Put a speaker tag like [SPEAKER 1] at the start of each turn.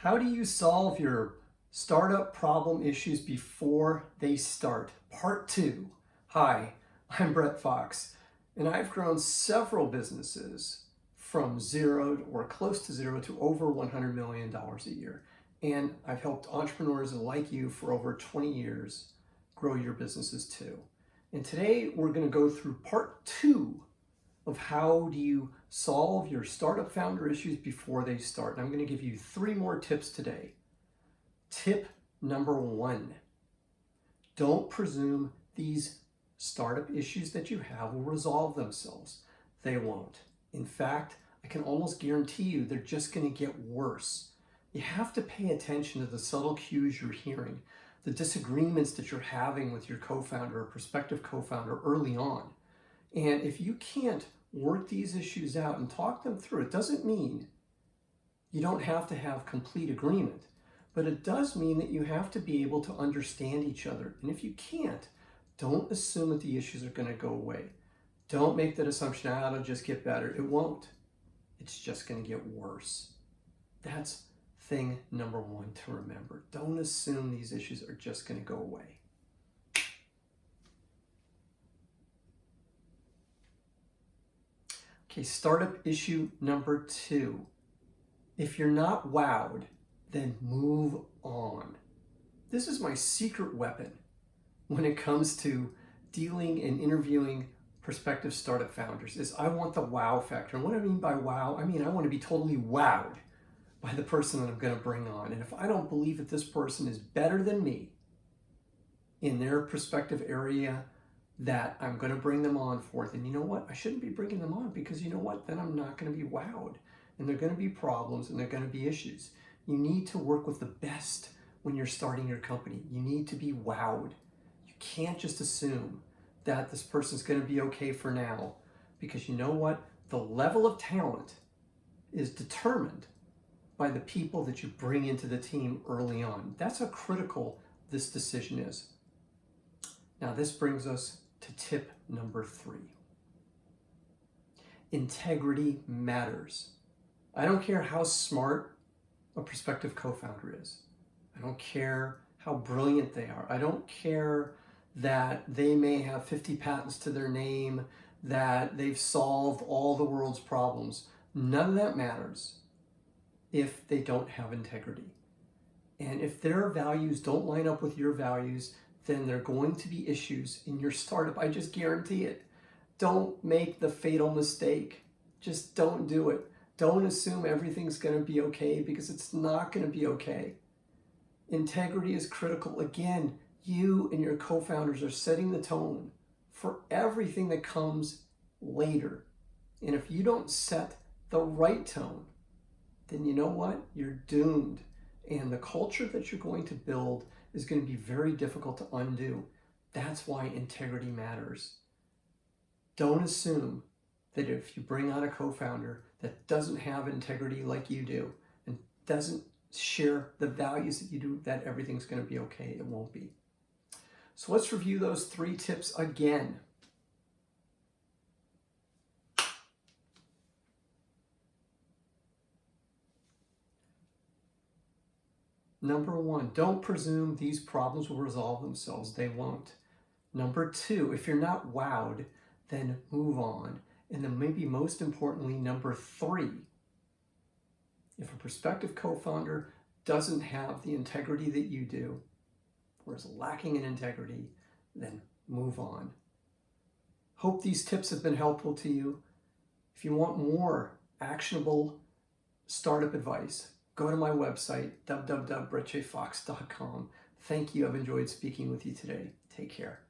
[SPEAKER 1] How do you solve your startup problem issues before they start? Part 2. Hi, I'm Brett Fox, and I've grown several businesses from zero or close to zero to over $100 million a year. And I've helped entrepreneurs like you for over 20 years grow your businesses too. And today we're going to go through part 2 of how do you solve your startup founder issues before they start. And I'm going to give you 3 more tips today. Tip number 1, don't presume these startup issues that you have will resolve themselves. They won't. In fact, I can almost guarantee you they're just going to get worse. You have to pay attention to the subtle cues you're hearing, the disagreements that you're having with your co-founder or prospective co-founder early on. And if you can't work these issues out and talk them through, it doesn't mean you don't have to have complete agreement, but it does mean that you have to be able to understand each other. And if you can't, don't assume that the issues are going to go away. Don't make that assumption, it'll just get better. It won't. It's just going to get worse. That's thing number 1 to remember. Don't assume these issues are just going to go away. Okay, startup issue number 2. If you're not wowed, then move on. This is my secret weapon when it comes to dealing and interviewing prospective startup founders is I want the wow factor. And what I mean by wow, I mean I want to be totally wowed by the person that I'm going to bring on. And if I don't believe that this person is better than me in their prospective area that I'm going to bring them on for, then you know what? I shouldn't be bringing them on, because you know what? Then I'm not going to be wowed. And there are going to be problems and there are going to be issues. You need to work with the best when you're starting your company. You need to be wowed. You can't just assume that this person's going to be okay for now, because you know what? The level of talent is determined by the people that you bring into the team early on. That's how critical this decision is. Now, this brings us to tip number 3. Integrity matters. I don't care how smart a prospective co-founder is. I don't care how brilliant they are. I don't care that they may have 50 patents to their name, that they've solved all the world's problems. None of that matters if they don't have integrity. And if their values don't line up with your values, then there are going to be issues in your startup. I just guarantee it. Don't make the fatal mistake. Just don't do it. Don't assume everything's going to be okay, because it's not going to be okay. Integrity is critical. Again, you and your co-founders are setting the tone for everything that comes later. And if you don't set the right tone, then you know what? You're doomed. And the culture that you're going to build is going to be very difficult to undo. That's why integrity matters. Don't assume that if you bring on a co-founder that doesn't have integrity like you do and doesn't share the values that you do, that everything's going to be okay. It won't be. So let's review those 3 tips again. Number 1, don't presume these problems will resolve themselves. They won't. Number 2, if you're not wowed, then move on. And then maybe most importantly, number 3, if a prospective co-founder doesn't have the integrity that you do, or is lacking in integrity, then move on. Hope these tips have been helpful to you. If you want more actionable startup advice, go to my website, www.brettjfox.com. Thank you. I've enjoyed speaking with you today. Take care.